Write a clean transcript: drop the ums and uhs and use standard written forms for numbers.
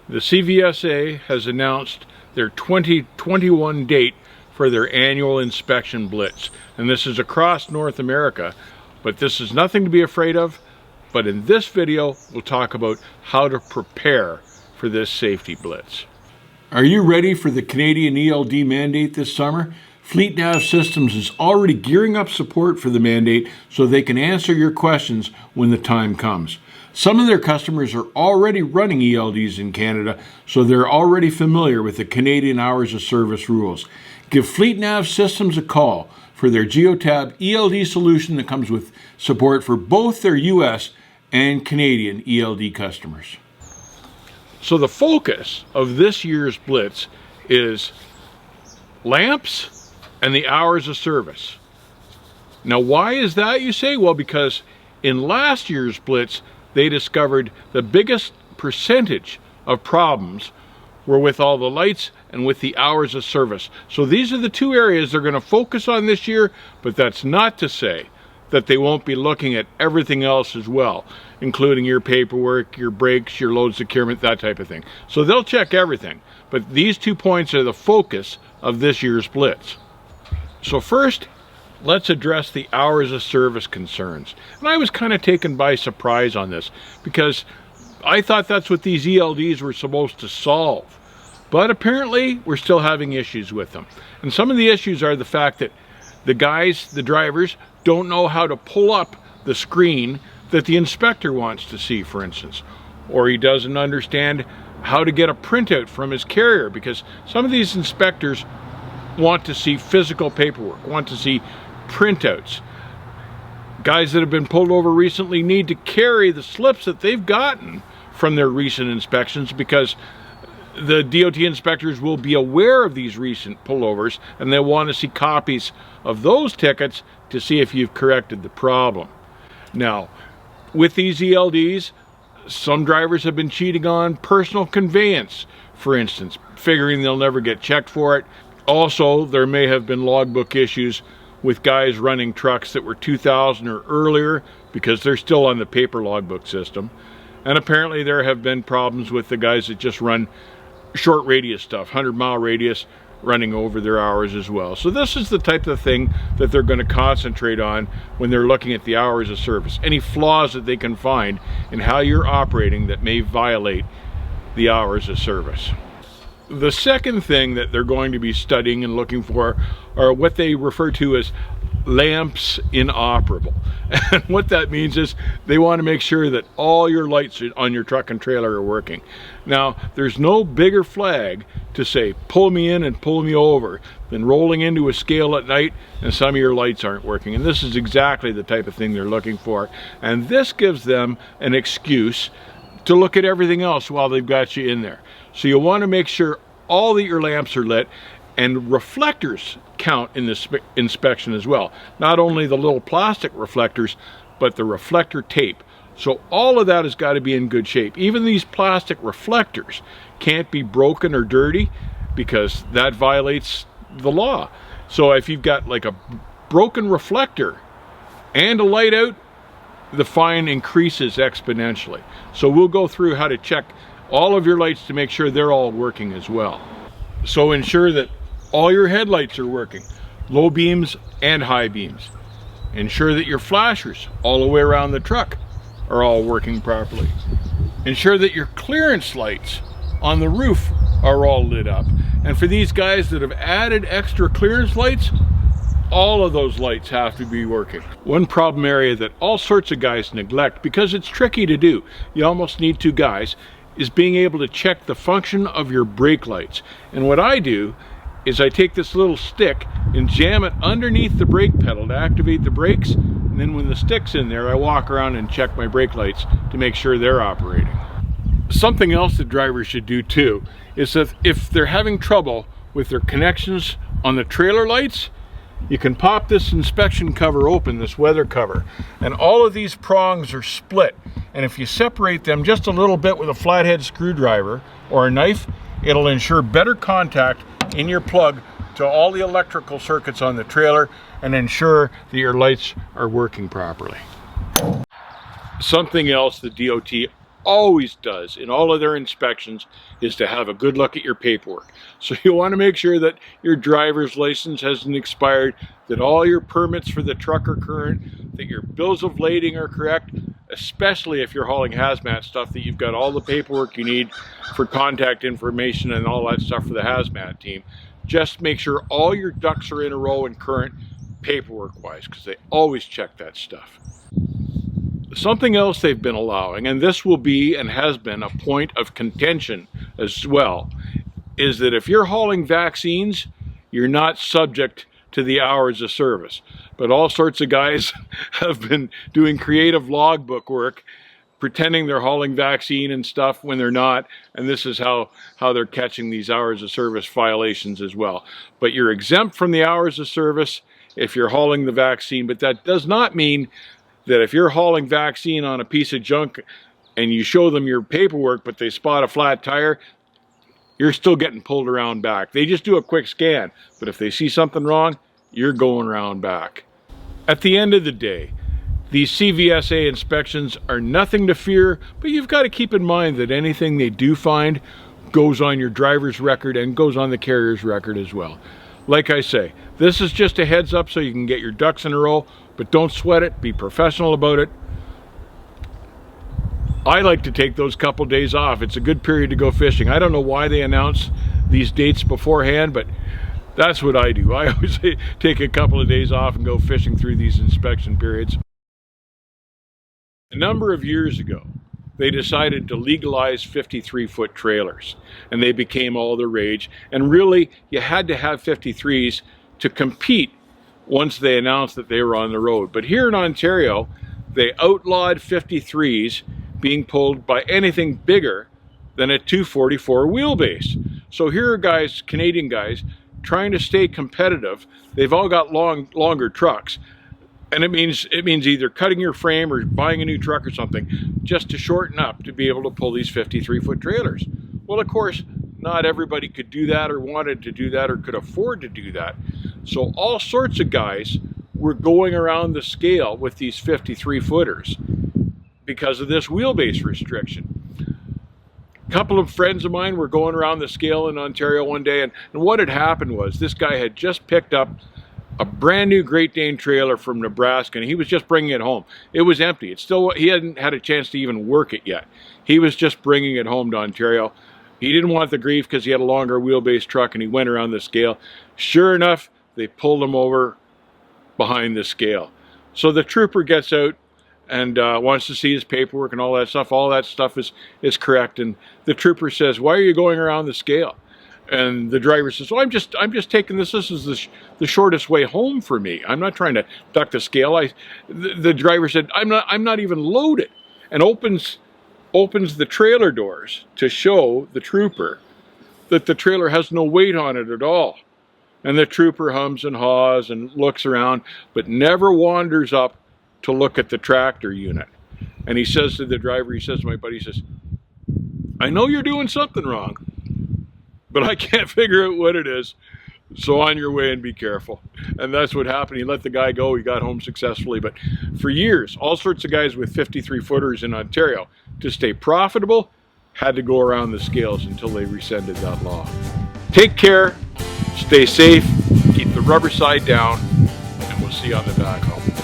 The C.V.S.A. has announced their 2021 date for their annual inspection blitz. And this is across North America, but this is nothing to be afraid of. But in this video, we'll talk about how to prepare for this safety blitz. Are you ready for the Canadian ELD mandate this summer? Fleet Nav Systems is already gearing up support for the mandate so they can answer your questions when the time comes. Some of their customers are already running ELDs in Canada, so they're already familiar with the Canadian Hours of Service rules. Give Fleet Nav Systems a call for their Geotab ELD solution that comes with support for both their US and Canadian ELD customers. So the focus of this year's blitz is lamps and the hours of service. Now, why is that, you say? Well, because in last year's blitz, they discovered the biggest percentage of problems were with all the lights and with the hours of service. So these are the two areas they're going to focus on this year, but that's not to say that they won't be looking at everything else as well, including your paperwork, your brakes, your load securement, that type of thing. So they'll check everything, but these 2 points are the focus of this year's blitz. So first, let's address the hours of service concerns. And I was kind of taken by surprise on this because I thought that's what these ELDs were supposed to solve. But apparently we're still having issues with them. And some of the issues are the fact that the drivers, don't know how to pull up the screen that the inspector wants to see, for instance. Or he doesn't understand how to get a printout from his carrier, because some of these inspectors want to see physical paperwork, want to see printouts. Guys that have been pulled over recently need to carry the slips that they've gotten from their recent inspections, because the DOT inspectors will be aware of these recent pullovers and they'll want to see copies of those tickets to see if you've corrected the problem. Now, with these ELDs, some drivers have been cheating on personal conveyance, for instance, figuring they'll never get checked for it. Also, there may have been logbook issues with guys running trucks that were 2000 or earlier because they're still on the paper logbook system. And apparently there have been problems with the guys that just run short radius stuff, 100-mile radius, running over their hours as well. So this is the type of thing that they're going to concentrate on when they're looking at the hours of service. Any flaws that they can find in how you're operating that may violate the hours of service. The second thing that they're going to be studying and looking for are what they refer to as lamps inoperable. And what that means is they want to make sure that all your lights on your truck and trailer are working. Now, there's no bigger flag to say pull me in and pull me over than rolling into a scale at night and some of your lights aren't working. And this is exactly the type of thing they're looking for. And this gives them an excuse to look at everything else while they've got you in there. So you want to make sure all that your lamps are lit, and reflectors count in this inspection as well. Not only the little plastic reflectors, but the reflector tape. So all of that has got to be in good shape. Even these plastic reflectors can't be broken or dirty because that violates the law. So if you've got like a broken reflector and a light out, the fine increases exponentially. So we'll go through how to check all of your lights to make sure they're all working as well. So ensure that all your headlights are working, low beams and high beams. Ensure that your flashers all the way around the truck are all working properly. Ensure that your clearance lights on the roof are all lit up. And for these guys that have added extra clearance lights, all of those lights have to be working. One problem area that all sorts of guys neglect, because it's tricky to do, you almost need 2 guys, is being able to check the function of your brake lights. And what I do is I take this little stick and jam it underneath the brake pedal to activate the brakes, and then when the stick's in there, I walk around and check my brake lights to make sure they're operating. Something else that drivers should do too is that if they're having trouble with their connections on the trailer lights, you can pop this inspection cover open, this weather cover, and all of these prongs are split. And if you separate them just a little bit with a flathead screwdriver or a knife, it'll ensure better contact in your plug to all the electrical circuits on the trailer and ensure that your lights are working properly. Something else the DOT always does in all of their inspections is to have a good look at your paperwork. So you want to make sure that your driver's license hasn't expired, that all your permits for the truck are current, that your bills of lading are correct, especially if you're hauling hazmat stuff, that you've got all the paperwork you need for contact information and all that stuff for the hazmat team. Just make sure all your ducks are in a row and current paperwork wise, because they always check that stuff. Something else they've been allowing, and this will be and has been a point of contention as well, is that if you're hauling vaccines, you're not subject to the hours of service. But all sorts of guys have been doing creative logbook work, pretending they're hauling vaccine and stuff when they're not, and this is how they're catching these hours of service violations as well. But you're exempt from the hours of service if you're hauling the vaccine, but that does not mean that if you're hauling vaccine on a piece of junk and you show them your paperwork but they spot a flat tire, you're still getting pulled around back. They just do a quick scan, but if they see something wrong, you're going around back. At the end of the day, these C.V.S.A. inspections are nothing to fear, but you've got to keep in mind that anything they do find goes on your driver's record and goes on the carrier's record as well. Like I say, this is just a heads up so you can get your ducks in a row, but don't sweat it, be professional about it. I like to take those couple days off. It's a good period to go fishing. I don't know why they announce these dates beforehand, but that's what I do. I always take a couple of days off and go fishing through these inspection periods. A number of years ago, they decided to legalize 53-foot trailers, and they became all the rage. And really, you had to have 53s to compete once they announced that they were on the road. But here in Ontario, they outlawed 53s being pulled by anything bigger than a 244 wheelbase. So here are guys, Canadian guys, trying to stay competitive. They've all got longer trucks. And it means either cutting your frame or buying a new truck or something just to shorten up to be able to pull these 53-foot trailers. Well, of course, not everybody could do that or wanted to do that or could afford to do that. So all sorts of guys were going around the scale with these 53-footers because of this wheelbase restriction. A couple of friends of mine were going around the scale in Ontario one day, and what had happened was this guy had just picked up a brand new Great Dane trailer from Nebraska, and he was just bringing it home. It was empty. He hadn't had a chance to even work it yet. He was just bringing it home to Ontario. He didn't want the grief because he had a longer wheelbase truck, and he went around the scale. Sure enough, they pulled him over behind the scale. So the trooper gets out and wants to see his paperwork and all that stuff. All that stuff is correct. And the trooper says, "Why are you going around the scale?" And the driver says, "Well, I'm just taking this. This is the shortest way home for me. I'm not trying to duck the scale." The driver said, I'm not even loaded," and opens the trailer doors to show the trooper that the trailer has no weight on it at all. And the trooper hums and haws and looks around, but never wanders up to look at the tractor unit. And he says to the driver, he says to my buddy, he says, "I know you're doing something wrong, but I can't figure out what it is. So on your way and be careful." And that's what happened. He let the guy go. He got home successfully. But for years, all sorts of guys with 53-footers in Ontario, to stay profitable, had to go around the scales until they rescinded that law. Take care, stay safe, keep the rubber side down, and we'll see you on the back home.